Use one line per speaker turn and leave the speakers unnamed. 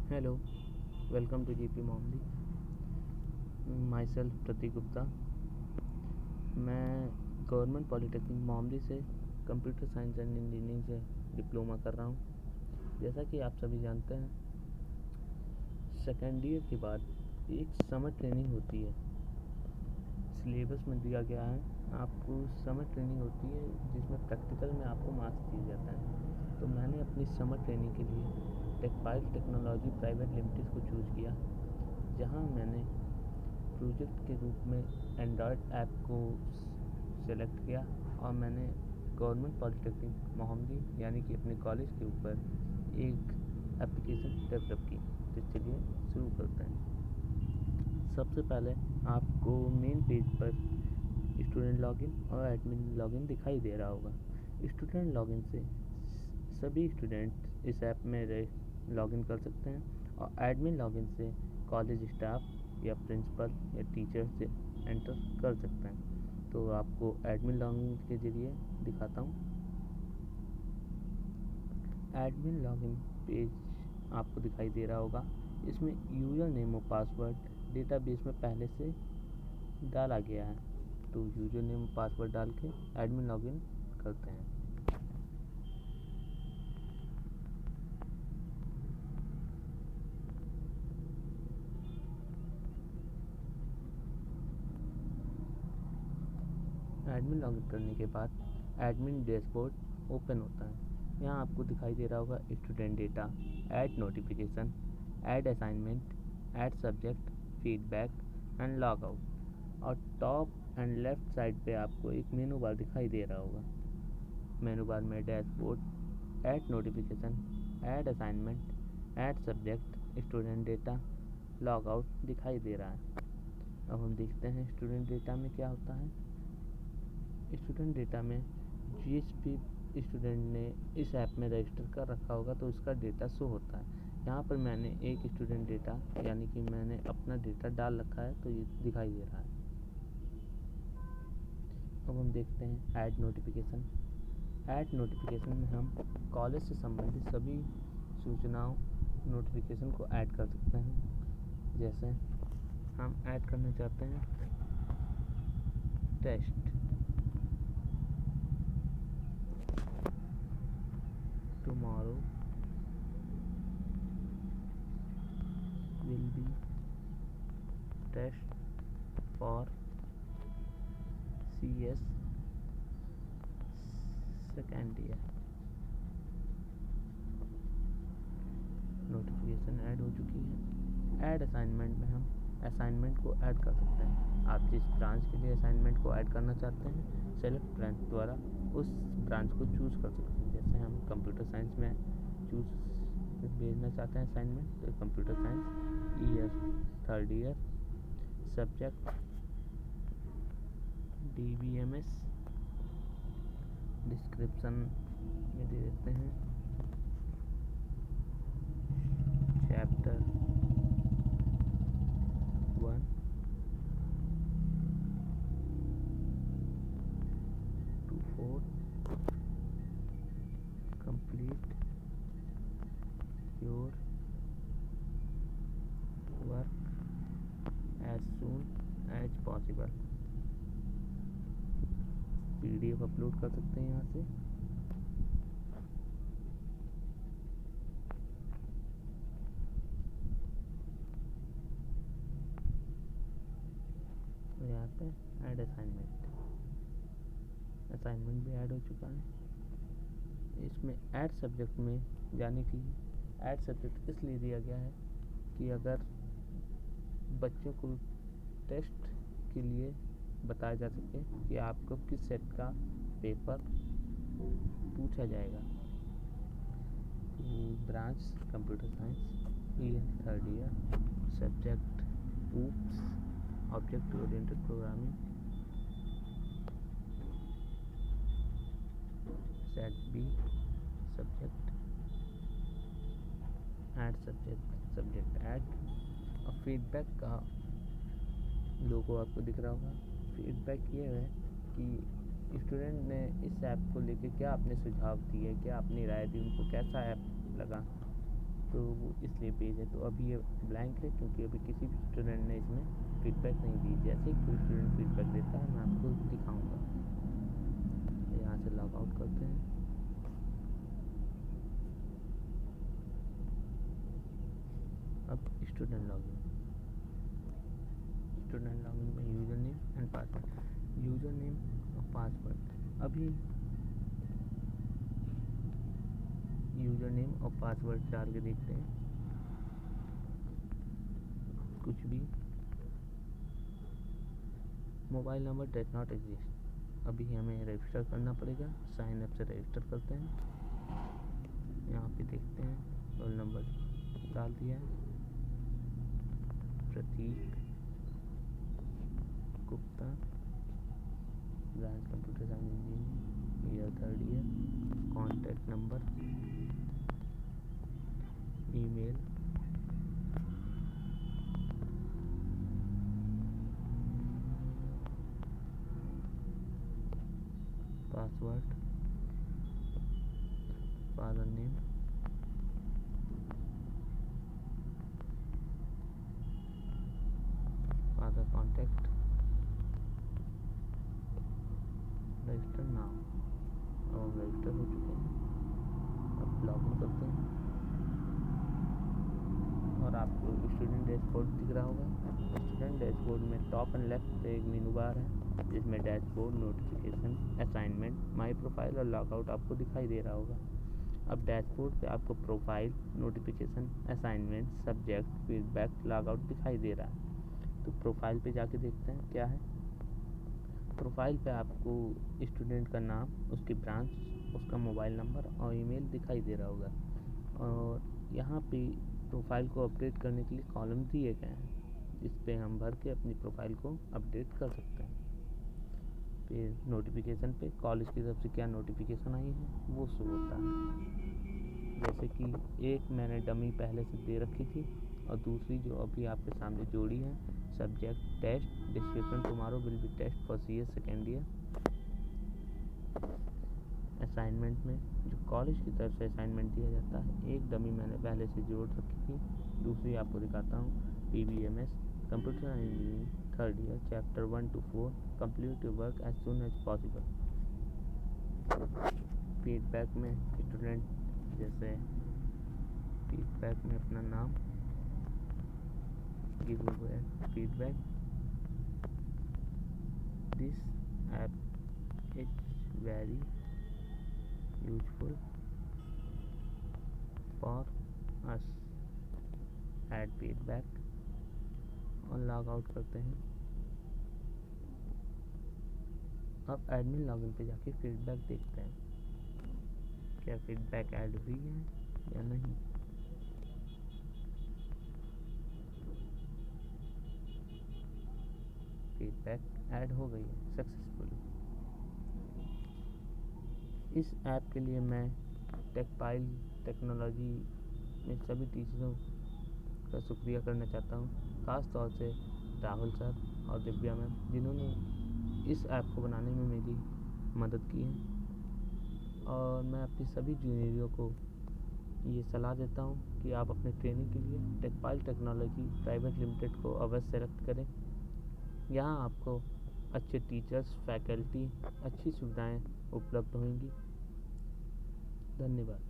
Hello, welcome to GP Mohammadi. Myself Pratik Gupta. मैं government polytechnic Mohammadi से computer science and engineering से diploma कर रहा हूँ। जैसा कि आप सभी जानते हैं, सेकेंड ईयर के बाद एक समर ट्रेनिंग होती है। सिलेबस में दिया गया है, आपको समर ट्रेनिंग होती है जिसमें प्रैक्टिकल में आपको मार्क्स दिए जाता है। तो मैंने अपनी समर ट्रेनिंग के लिए टेकपाइल टेक्नोलॉजी प्राइवेट लिमिटेड को चूज़ किया, जहां मैंने प्रोजेक्ट के रूप में एंड्रॉयड ऐप को सेलेक्ट किया और मैंने गवर्नमेंट पॉलिटेक्निक मोहम्मदी यानी कि अपने कॉलेज के ऊपर एक एप्लीकेशन डेवलप की। तो चलिए शुरू करते हैं। सबसे पहले आपको मेन पेज पर स्टूडेंट लॉगिन और एडमिन लॉगिन दिखाई दे रहा होगा। स्टूडेंट लॉगिन से सभी स्टूडेंट इस ऐप में लॉगिन कर सकते हैं और एडमिन लॉगिन से कॉलेज स्टाफ या प्रिंसिपल या टीचर से एंटर कर सकते हैं। तो आपको एडमिन लॉगिन के ज़रिए दिखाता हूँ। एडमिन लॉगिन पेज आपको दिखाई दे रहा होगा। इसमें यूज़र नेम और पासवर्ड डेटाबेस में पहले से डाला गया है। तो यूज़र नेम और पासवर्ड डाल के एडमिन लॉगिन करते हैं। एडमिन लॉगिन करने के बाद एडमिन डैशबोर्ड ओपन होता है। यहाँ आपको दिखाई दे रहा होगा student data, add notification, add assignment, add subject, feedback and log out. और टॉप एंड लेफ्ट साइड पे आपको एक मेनू बार दिखाई दे रहा होगा। मेनू बार में dashboard, add notification, add assignment, add subject, student data, log out दिखाई दे रहा है। अब हम देखते हैं स्टूडेंट डेटा में क्या होता है। स्टूडेंट डेटा में जिस भी स्टूडेंट ने इस ऐप में रजिस्टर कर रखा होगा तो उसका डेटा शो होता है। यहाँ पर मैंने एक स्टूडेंट डेटा यानी कि मैंने अपना डेटा डाल रखा है, तो ये दिखाई दे रहा है। अब हम देखते हैं ऐड नोटिफिकेशन। ऐड नोटिफिकेशन में हम कॉलेज से संबंधित सभी सूचनाओं नोटिफिकेशन को ऐड कर सकते हैं। जैसे हम ऐड करना चाहते हैं test tomorrow will be test for CS second year। Notification add हो चुकी है। ऐड असाइनमेंट में हम असाइनमेंट को ऐड कर सकते हैं। आप जिस ब्रांच के लिए असाइनमेंट को ऐड करना चाहते हैं, सेलेक्ट ब्रांच द्वारा उस ब्रांच को चूज़ कर सकते हैं। जैसे हम कंप्यूटर साइंस में चूज़ भेजना चाहते हैं असाइनमेंट, तो computer science year third year, subject DBMS, description में दे देते हैं chapter 1 to 4, complete your work as soon as possible। PDF upload कर सकते हैं यहाँ से। यहाँ पे ऐड असाइनमेंट भी ऐड हो चुका है। इसमें ऐड सब्जेक्ट में जाने की ऐड सब्जेक्ट इसलिए दिया गया है कि अगर बच्चों को टेस्ट के लिए बताया जा सके कि आपको किस सेट का पेपर पूछा जाएगा। Branch computer science year third year, subject oops object oriented programming, set be subject, add subject add. और फीडबैक का लोगो आपको दिख रहा होगा। फीडबैक ये है कि स्टूडेंट ने इस ऐप को लेके क्या अपने सुझाव दिए, क्या अपनी राय दी, उनको कैसा ऐप लगा। तो वो इसलिए पेज है। तो अभी ये ब्लैंक है क्योंकि अभी किसी भी स्टूडेंट ने इसमें फीडबैक नहीं दी। जैसे ही कोई स्टूडेंट फीडबैक देता है मैं आपको दिखाऊंगा। यहाँ से लॉग आउट करते हैं। अब स्टूडेंट लॉगिन में user name and password, user name और पासवर्ड। अभी यूज़र नेम और पासवर्ड डाल के देखते हैं कुछ भी। Mobile number does not exist. अभी हमें रजिस्टर करना पड़ेगा। साइन अप से रजिस्टर करते हैं। यहाँ पे देखते हैं रोल नंबर डाल दिया है, Pratik Gupta, branch computer science engineering, year 3rd year, contact number, email, password, father name, father contact, register now. अब हम रजिस्टर हो चुके हैं। अब लॉगिन करते हैं और आपको स्टूडेंट डैशबोर्ड दिख रहा होगा। स्टूडेंट डैशबोर्ड में टॉप एंड लेफ्ट पे एक मेनू बार है जिसमें dashboard, notification, assignment, my profile और लॉगआउट आपको दिखाई दे रहा होगा। अब डैशबोर्ड पे आपको profile, notification, assignment, subject, feedback, logout दिखाई दे रहा है। तो प्रोफाइल पे जाके देखते हैं क्या है। प्रोफाइल पे आपको स्टूडेंट का नाम, उसकी ब्रांच, उसका मोबाइल नंबर और ईमेल दिखाई दे रहा होगा। और यहाँ पे प्रोफाइल को अपडेट करने के लिए कॉलम दिए गए हैं, इस पे हम भर के अपनी प्रोफाइल को अपडेट कर सकते हैं। फिर नोटिफिकेशन पे कॉलेज की तरफ से क्या नोटिफिकेशन आई है वो शो होता है। जैसे कि एक मैंने डमी पहले से दे रखी थी और दूसरी जो अभी आपके सामने जोड़ी है, subject test, description tomorrow will be test for CS 2nd year. Assignment में जो कॉलेज की तरफ से असाइनमेंट दिया जाता है, एक डमी मैंने पहले से जोड़ रखी थी, दूसरी आपको दिखाता हूँ। PBMS computer engineering 3rd year, chapter 1 to 4, complete your work as soon as possible. Feedback में स्टूडेंट जैसे फीडबैक में अपना नाम, give feedback, this app is very useful for us, add feedback और लॉग आउट करते हैं। अब एडमिन लॉगिन पे जाके फीडबैक देखते हैं क्या फीडबैक ऐड हुई है या नहीं। फीडबैक ऐड हो गई है सक्सेसफुली। इस ऐप के लिए मैं टेकपाइल टेक्नोलॉजी में सभी टीचरों का शुक्रिया करना चाहता हूँ, ख़ास तौर से राहुल सर और दिव्या मैम जिन्होंने इस ऐप को बनाने में मेरी मदद की है। और मैं अपनी सभी जूनियरों को ये सलाह देता हूँ कि आप अपने ट्रेनिंग के लिए टेकपाइल टेक्नोलॉजी प्राइवेट लिमिटेड को अवश्य सेलेक्ट करें। यहाँ आपको अच्छे टीचर्स, फैकल्टी, अच्छी सुविधाएं उपलब्ध होंगी। धन्यवाद।